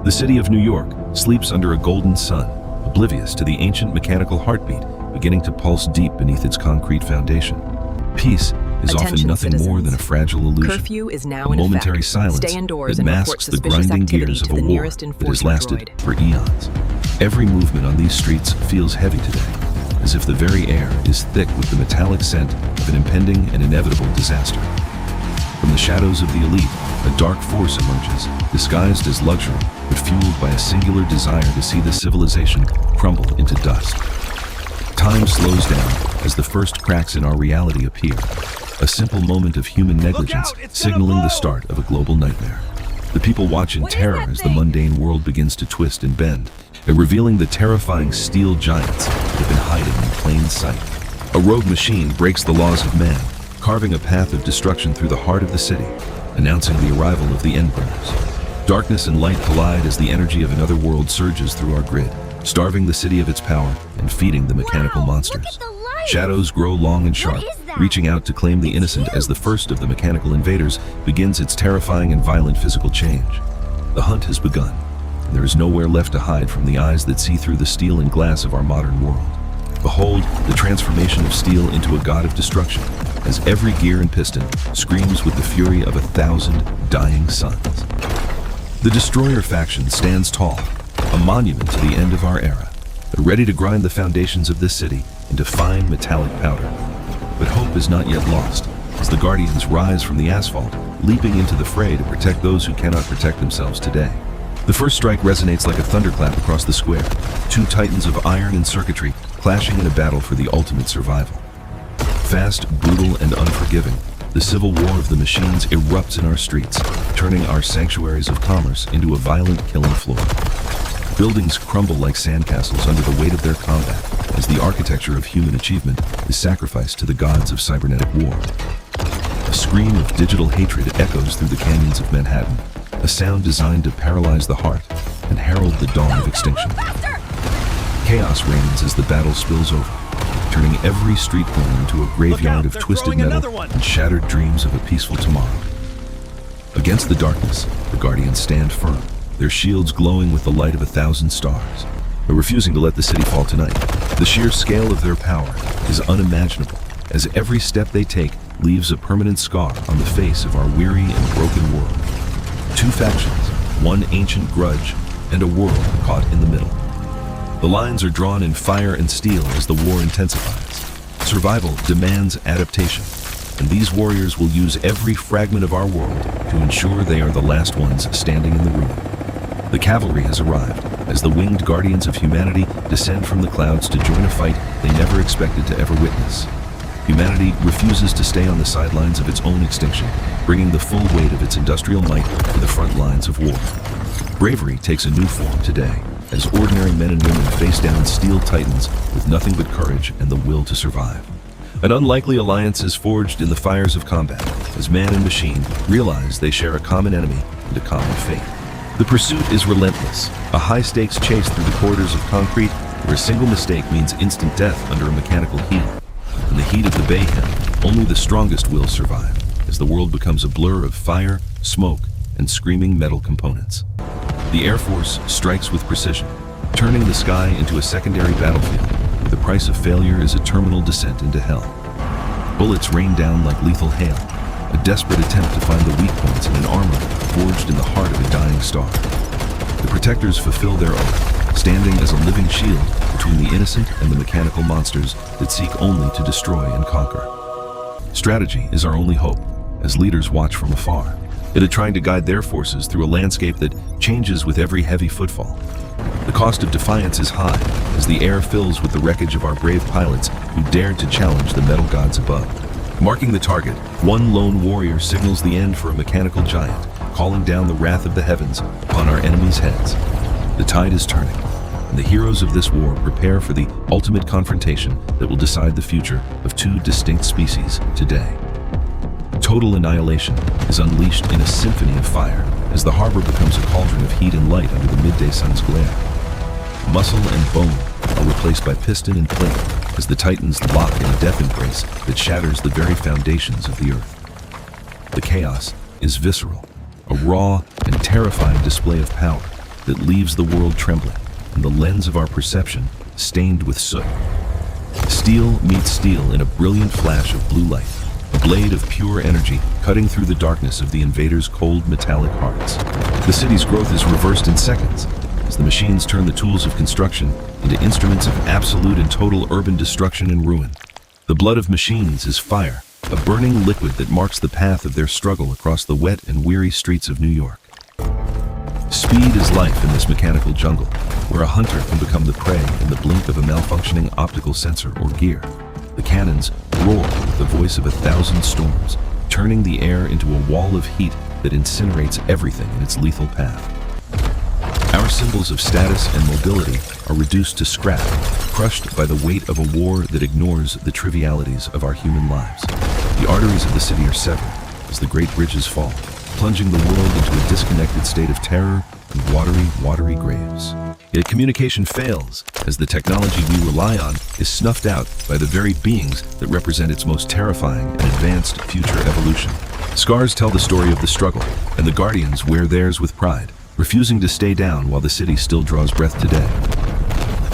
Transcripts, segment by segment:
The city of New York sleeps under a golden sun, oblivious to the ancient mechanical heartbeat beginning to pulse deep beneath its concrete foundation. Peace is often nothing more than a fragile illusion, Curfew is now a momentary in effect. silence Stay indoors that and report masks the suspicious grinding activity gears to of a the war nearest that has enforcement lasted droid. for eons. Every movement on these streets feels heavy today, as if the very air is thick with the metallic scent of an impending and inevitable disaster. From the shadows of the elite, a dark force emerges, disguised as luxury, but fueled by a singular desire to see the civilization crumble into dust. Time slows down as the first cracks in our reality appear, a simple moment of human negligence signaling the start of a global nightmare. The people watch in terror as the mundane world begins to twist and bend, revealing the terrifying steel giants that have been hiding in plain sight. A rogue machine breaks the laws of man, carving a path of destruction through the heart of the city, announcing the arrival of the Endburners. Darkness and light collide as the energy of another world surges through our grid, starving the city of its power and feeding the mechanical monsters. Shadows grow long and sharp, reaching out to claim the innocent as the first of the mechanical invaders begins its terrifying and violent physical change. The hunt has begun, and there is nowhere left to hide from the eyes that see through the steel and glass of our modern world. Behold the transformation of steel into a god of destruction, as every gear and piston screams with the fury of 1,000 dying suns. The Destroyer faction stands tall, a monument to the end of our era, ready to grind the foundations of this city into fine metallic powder. But hope is not yet lost, as the Guardians rise from the asphalt, leaping into the fray to protect those who cannot protect themselves today. The first strike resonates like a thunderclap across the square, two titans of iron and circuitry clashing in a battle for the ultimate survival. Fast, brutal, and unforgiving, the civil war of the machines erupts in our streets, turning our sanctuaries of commerce into a violent killing floor. Buildings crumble like sandcastles under the weight of their combat, as the architecture of human achievement is sacrificed to the gods of cybernetic war. A scream of digital hatred echoes through the canyons of Manhattan, a sound designed to paralyze the heart and herald the dawn of extinction. Chaos reigns as the battle spills over, turning every street corner into a graveyard of twisted metal and shattered dreams of a peaceful tomorrow. Against the darkness, the Guardians stand firm, their shields glowing with the light of 1,000 stars, but refusing to let the city fall tonight. The sheer scale of their power is unimaginable, as every step they take leaves a permanent scar on the face of our weary and broken world. Two factions, one ancient grudge, and a world caught in the middle. The lines are drawn in fire and steel as the war intensifies. Survival demands adaptation, and these warriors will use every fragment of our world to ensure they are the last ones standing in the room. The cavalry has arrived, as the winged guardians of humanity descend from the clouds to join a fight they never expected to ever witness. Humanity refuses to stay on the sidelines of its own extinction, bringing the full weight of its industrial might to the front lines of war. Bravery takes a new form today, as ordinary men and women face down steel titans with nothing but courage and the will to survive. An unlikely alliance is forged in the fires of combat, as man and machine realize they share a common enemy and a common fate. The pursuit is relentless, a high-stakes chase through the corridors of concrete where a single mistake means instant death under a mechanical heel. In the heat of the mayhem, only the strongest will survive, as the world becomes a blur of fire, smoke, and screaming metal components. The Air Force strikes with precision, turning the sky into a secondary battlefield, where the price of failure is a terminal descent into hell. Bullets rain down like lethal hail, a desperate attempt to find the weak points in an armor forged in the heart of a dying star. The protectors fulfill their oath, standing as a living shield between the innocent and the mechanical monsters that seek only to destroy and conquer. Strategy is our only hope, as leaders watch from afar, trying to guide their forces through a landscape that changes with every heavy footfall. The cost of defiance is high, as the air fills with the wreckage of our brave pilots who dared to challenge the metal gods above. Marking the target, one lone warrior signals the end for a mechanical giant, calling down the wrath of the heavens upon our enemies' heads. The tide is turning, and the heroes of this war prepare for the ultimate confrontation that will decide the future of two distinct species today. Total annihilation is unleashed in a symphony of fire as the harbor becomes a cauldron of heat and light under the midday sun's glare. Muscle and bone are replaced by piston and plate as the titans lock in a death embrace that shatters the very foundations of the earth. The chaos is visceral, a raw and terrifying display of power, that leaves the world trembling, and the lens of our perception stained with soot. Steel meets steel in a brilliant flash of blue light, a blade of pure energy cutting through the darkness of the invaders' cold metallic hearts. The city's growth is reversed in seconds, as the machines turn the tools of construction into instruments of absolute and total urban destruction and ruin. The blood of machines is fire, a burning liquid that marks the path of their struggle across the wet and weary streets of New York. Speed is life in this mechanical jungle, where a hunter can become the prey in the blink of a malfunctioning optical sensor or gear. The cannons roar with the voice of 1,000 storms, turning the air into a wall of heat that incinerates everything in its lethal path. Our symbols of status and mobility are reduced to scrap, crushed by the weight of a war that ignores the trivialities of our human lives. The arteries of the city are severed as the great bridges fall, plunging the world into a disconnected state of terror and watery graves. Yet communication fails as the technology we rely on is snuffed out by the very beings that represent its most terrifying and advanced future evolution. Scars tell the story of the struggle, and the Guardians wear theirs with pride, refusing to stay down while the city still draws breath today.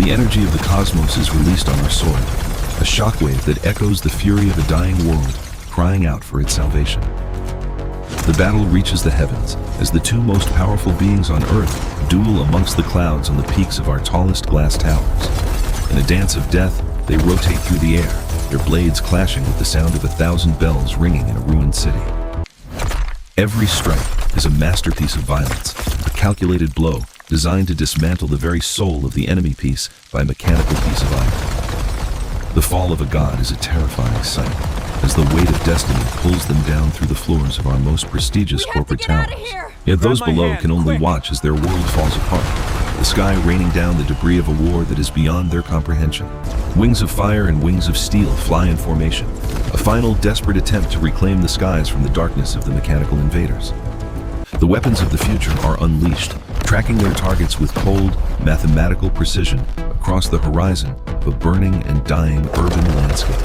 The energy of the cosmos is released on our soil, a shockwave that echoes the fury of a dying world, crying out for its salvation. The battle reaches the heavens as the two most powerful beings on Earth duel amongst the clouds on the peaks of our tallest glass towers. In a dance of death, they rotate through the air, their blades clashing with the sound of 1,000 bells ringing in a ruined city. Every strike is a masterpiece of violence, a calculated blow designed to dismantle the very soul of the enemy piece by a mechanical piece of iron. The fall of a god is a terrifying sight, as the weight of destiny pulls them down through the floors of our most prestigious corporate towers. Yet those below can only watch as their world falls apart, the sky raining down the debris of a war that is beyond their comprehension. Wings of fire and wings of steel fly in formation, a final desperate attempt to reclaim the skies from the darkness of the mechanical invaders. The weapons of the future are unleashed, tracking their targets with cold, mathematical precision across the horizon of a burning and dying urban landscape.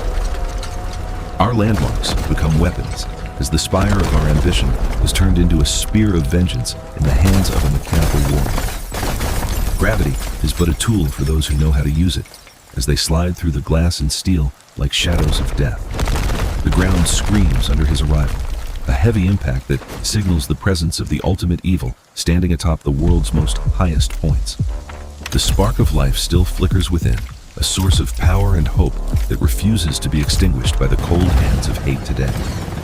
Our landmarks become weapons, as the spire of our ambition is turned into a spear of vengeance in the hands of a mechanical warrior. Gravity is but a tool for those who know how to use it, as they slide through the glass and steel like shadows of death. The ground screams under his arrival, a heavy impact that signals the presence of the ultimate evil standing atop the world's most highest points. The spark of life still flickers within, a source of power and hope that refuses to be extinguished by the cold hands of hate today.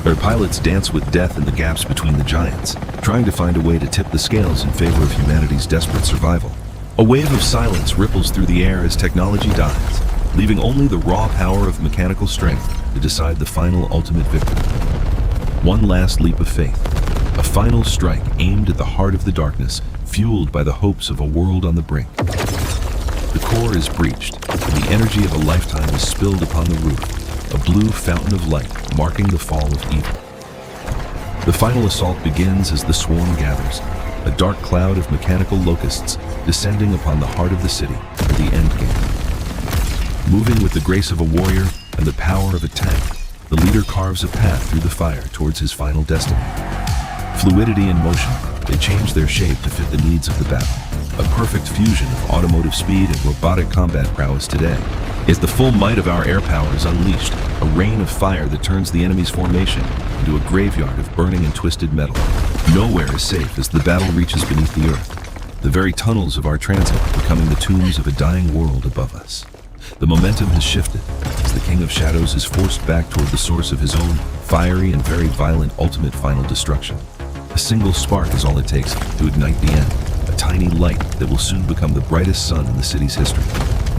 Our pilots dance with death in the gaps between the giants, trying to find a way to tip the scales in favor of humanity's desperate survival. A wave of silence ripples through the air as technology dies, leaving only the raw power of mechanical strength to decide the final ultimate victory. One last leap of faith, a final strike aimed at the heart of the darkness, fueled by the hopes of a world on the brink. The core is breached, and the energy of a lifetime is spilled upon the roof, a blue fountain of light marking the fall of evil. The final assault begins as the swarm gathers, a dark cloud of mechanical locusts descending upon the heart of the city for the end game. Moving with the grace of a warrior and the power of a tank, the leader carves a path through the fire towards his final destiny. Fluidity and motion, they change their shape to fit the needs of the battle. A perfect fusion of automotive speed and robotic combat prowess today. As the full might of our air power is unleashed, a rain of fire that turns the enemy's formation into a graveyard of burning and twisted metal. Nowhere is safe as the battle reaches beneath the earth, the very tunnels of our transit becoming the tombs of a dying world above us. The momentum has shifted as the King of Shadows is forced back toward the source of his own fiery and very violent ultimate final destruction. A single spark is all it takes to ignite the end, a tiny light that will soon become the brightest sun in the city's history.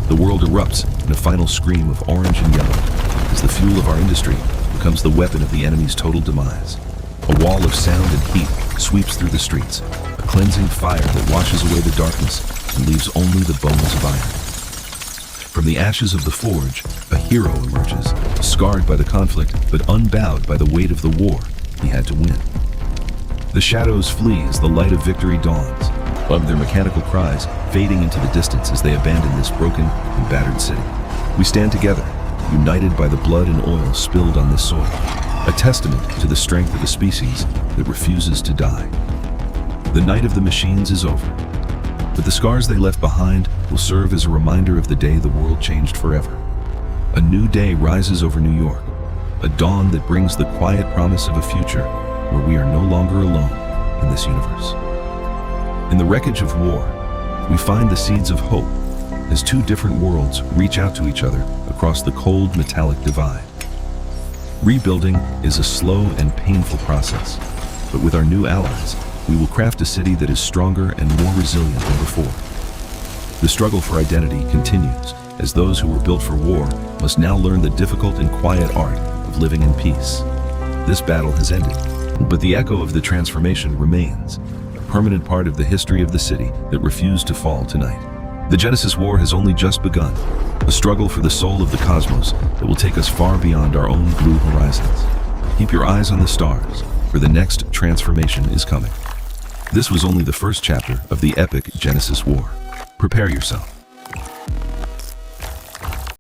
The world erupts in a final scream of orange and yellow as the fuel of our industry becomes the weapon of the enemy's total demise. A wall of sound and heat sweeps through the streets, a cleansing fire that washes away the darkness and leaves only the bones of iron. From the ashes of the forge, a hero emerges, scarred by the conflict but unbowed by the weight of the war he had to win. The shadows flee as the light of victory dawns, above their mechanical cries fading into the distance as they abandon this broken and battered city. We stand together, united by the blood and oil spilled on this soil, a testament to the strength of a species that refuses to die. The night of the machines is over. the scars they left behind will serve as a reminder of the day the world changed forever. A new day rises over New York, a dawn that brings the quiet promise of a future where we are no longer alone in this universe. In the wreckage of war, we find the seeds of hope as two different worlds reach out to each other across the cold metallic divide. Rebuilding is a slow and painful process, but with our new allies, we will craft a city that is stronger and more resilient than before. The struggle for identity continues, as those who were built for war must now learn the difficult and quiet art of living in peace. This battle has ended, but the echo of the transformation remains, a permanent part of the history of the city that refused to fall tonight. The Genesis War has only just begun, a struggle for the soul of the cosmos that will take us far beyond our own blue horizons. Keep your eyes on the stars, for the next transformation is coming. This was only the first chapter of the epic Genesis War. Prepare yourself.